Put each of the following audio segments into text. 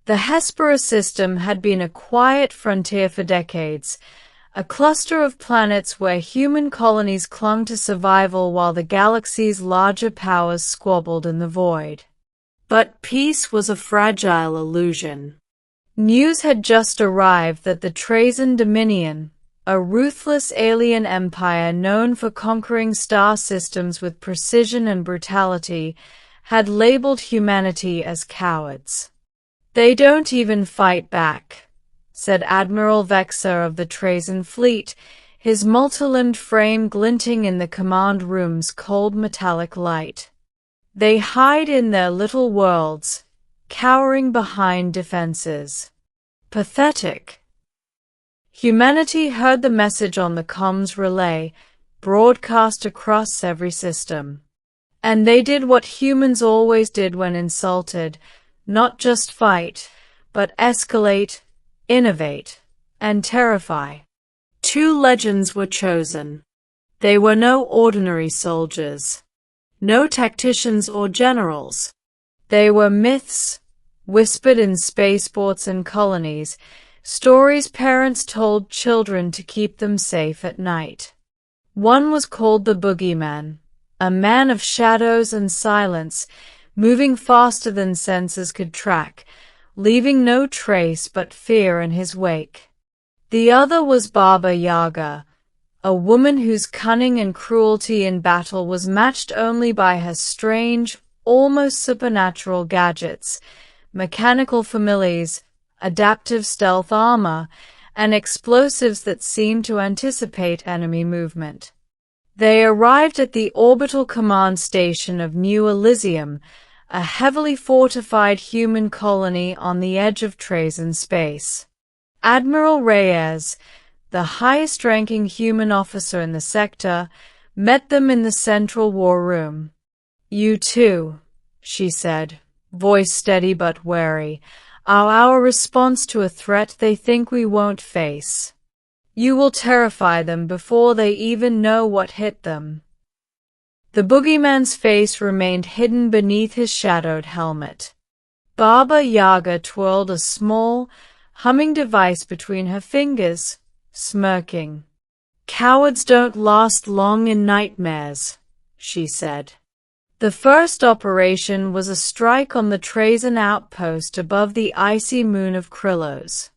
The Hespera system had been a quiet frontier for decades, a cluster of planets where human colonies clung to survival while the galaxy's larger powers squabbled in the void. But peace was a fragile illusion. News had just arrived that the Trazyn Dominion, a ruthless alien empire known for conquering star systems with precision and brutality, had labeled humanity as cowards. "They don't even fight back," said Admiral Vexer of the Trazyn fleet, his multi-limbed frame glinting in the command room's cold metallic light. "They hide in their little worlds, cowering behind defenses. Pathetic." Humanity heard the message on the comms relay, broadcast across every system. And they did what humans always did when insulted, not just fight, but escalate, innovate, and terrify. Two legends were chosen. They were no ordinary soldiers, no tacticians or generals. They were myths, whispered in spaceports and colonies, stories parents told children to keep them safe at night. One was called the Boogeyman, a man of shadows and silence, moving faster than senses could track, leaving no trace but fear in his wake. The other was Baba Yaga, a woman whose cunning and cruelty in battle was matched only by her strange, almost supernatural gadgets, mechanical familiars, adaptive stealth armor, and explosives that seemed to anticipate enemy movement. They arrived at the orbital command station of New Elysium, a heavily fortified human colony on the edge of Trazyn space. Admiral Reyes, the highest-ranking human officer in the sector, met them in the central war room. "You too," she said, voice steady but wary, "are our response to a threat they think we won't face. You will terrify them before they even know what hit them." The Boogeyman's face remained hidden beneath his shadowed helmet. Baba Yaga twirled a small, humming device between her fingers, smirking. "Cowards don't last long in nightmares," she said. The first operation was a strike on the Trazyn outpost above the icy moon of Krylos.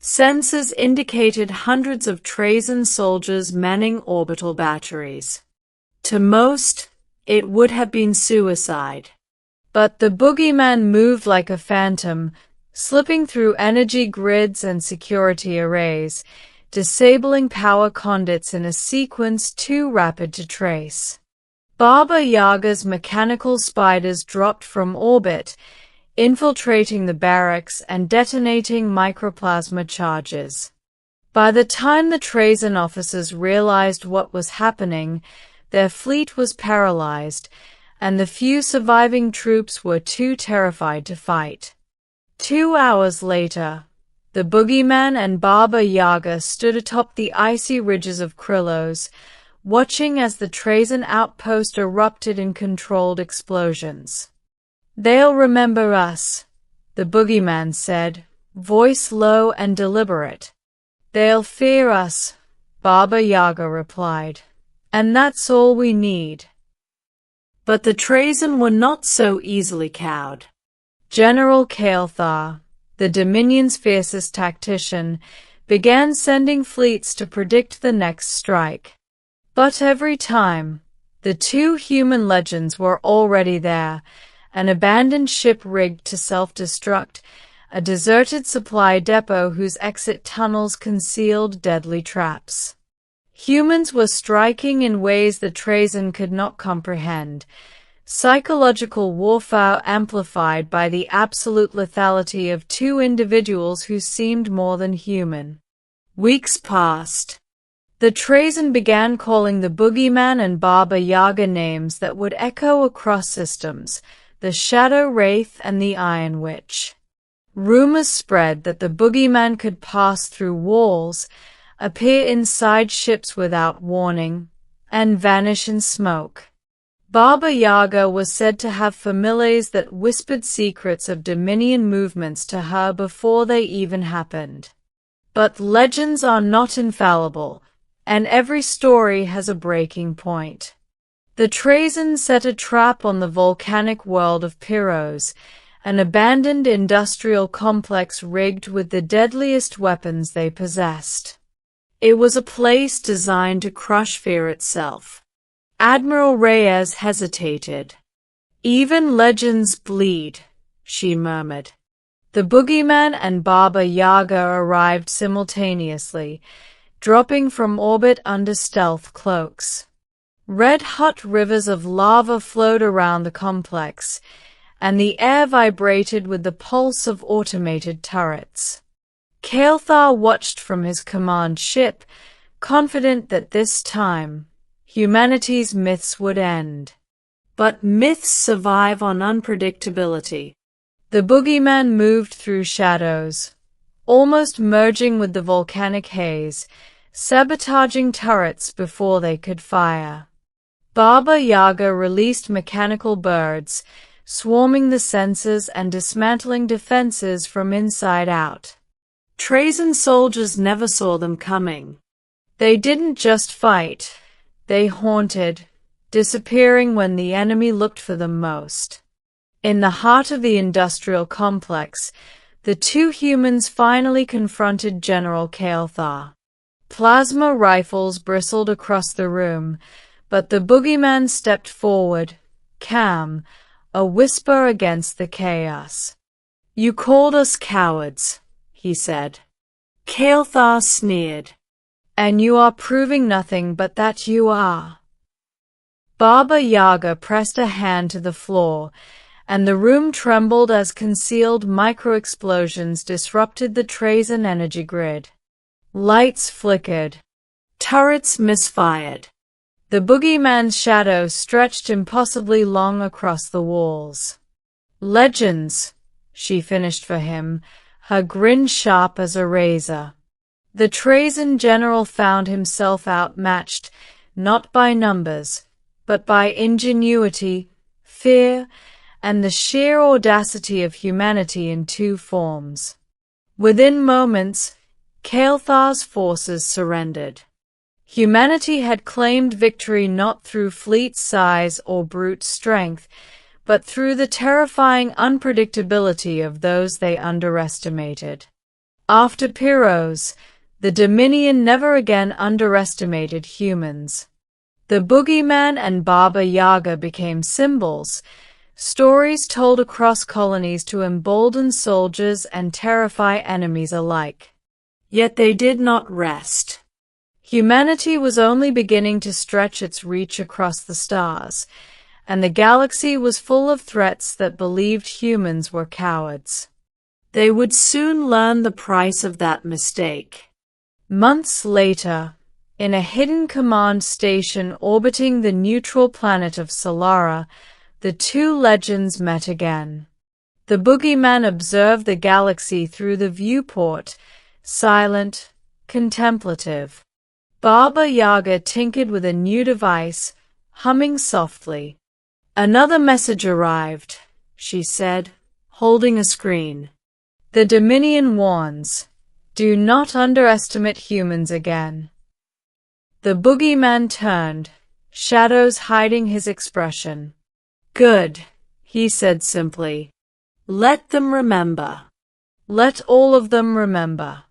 Sensors indicated hundreds of Trazyn soldiers manning orbital batteries. To most, it would have been suicide. But the Boogeyman moved like a phantom, slipping through energy grids and security arrays, disabling power conduits in a sequence too rapid to trace. Baba Yaga's mechanical spiders dropped from orbit, infiltrating the barracks and detonating microplasma charges. By the time the Trazyn officers realized what was happening, their fleet was paralyzed, and the few surviving troops were too terrified to fight. 2 hours later, the Boogeyman and Baba Yaga stood atop the icy ridges of Krylos, watching as the Trazyn outpost erupted in controlled explosions. "They'll remember us," the Boogeyman said, voice low and deliberate. "They'll fear us," Baba Yaga replied. "And that's all we need." But the Trazyn were not so easily cowed. General Kael'thar, the Dominion's fiercest tactician, began sending fleets to predict the next strike. But every time, the two human legends were already there, an abandoned ship rigged to self-destruct, a deserted supply depot whose exit tunnels concealed deadly traps. Humans were striking in ways the Trazyn could not comprehend, psychological warfare amplified by the absolute lethality of two individuals who seemed more than human. Weeks passed. The Trazyn began calling the Boogeyman and Baba Yaga names that would echo across systems, the Shadow Wraith and the Iron Witch. Rumors spread that the Boogeyman could pass through walls, appear inside ships without warning, and vanish in smoke. Baba Yaga was said to have familiars that whispered secrets of Dominion movements to her before they even happened. But legends are not infallible, and every story has a breaking point. The Trazyn set a trap on the volcanic world of Pyros, an abandoned industrial complex rigged with the deadliest weapons they possessed. It was a place designed to crush fear itself. Admiral Reyes hesitated. "Even legends bleed," she murmured. The Boogeyman and Baba Yaga arrived simultaneously, dropping from orbit under stealth cloaks. Red-hot rivers of lava flowed around the complex, and the air vibrated with the pulse of automated turrets. Kael'thar watched from his command ship, confident that this time, humanity's myths would end. But myths survive on unpredictability. The Boogeyman moved through shadows, almost merging with the volcanic haze, sabotaging turrets before they could fire. Baba Yaga released mechanical birds, swarming the sensors and dismantling defenses from inside out. Trazyn soldiers never saw them coming. They didn't just fight, they haunted, disappearing when the enemy looked for them most. In the heart of the industrial complex, the two humans finally confronted General Kael'thar. Plasma rifles bristled across the room, but the Boogeyman stepped forward, calm, a whisper against the chaos. "You called us cowards," he said. Kael'thar sneered. "And you are proving nothing but that you are." Baba Yaga pressed a hand to the floor, and the room trembled as concealed micro-explosions disrupted the Trazyn energy grid. Lights flickered. Turrets misfired. The Boogeyman's shadow stretched impossibly long across the walls. "Legends," she finished for him, her grin sharp as a razor. The Trazyn general found himself outmatched, not by numbers, but by ingenuity, fear, and the sheer audacity of humanity in two forms. Within moments, Kael'thar's forces surrendered. Humanity had claimed victory not through fleet size or brute strength, but through the terrifying unpredictability of those they underestimated. After Pyros, the Dominion never again underestimated humans. The Boogeyman and Baba Yaga became symbols, stories told across colonies to embolden soldiers and terrify enemies alike. Yet they did not rest. Humanity was only beginning to stretch its reach across the stars, and the galaxy was full of threats that believed humans were cowards. They would soon learn the price of that mistake. Months later, in a hidden command station orbiting the neutral planet of Solara, the two legends met again. The Boogeyman observed the galaxy through the viewport, silent, contemplative. Baba Yaga tinkered with a new device, humming softly. "Another message arrived," she said, holding a screen. "The Dominion warns, do not underestimate humans again." The Boogeyman turned, shadows hiding his expression. "Good," he said simply. "Let them remember. Let all of them remember."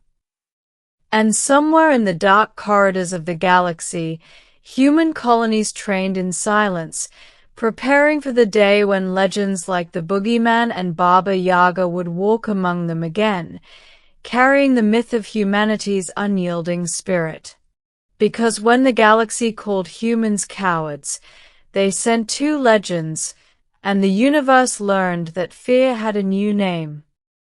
And somewhere in the dark corridors of the galaxy, human colonies trained in silence, preparing for the day when legends like the Boogeyman and Baba Yaga would walk among them again, carrying the myth of humanity's unyielding spirit. Because when the galaxy called humans cowards, they sent two legends, and the universe learned that fear had a new name.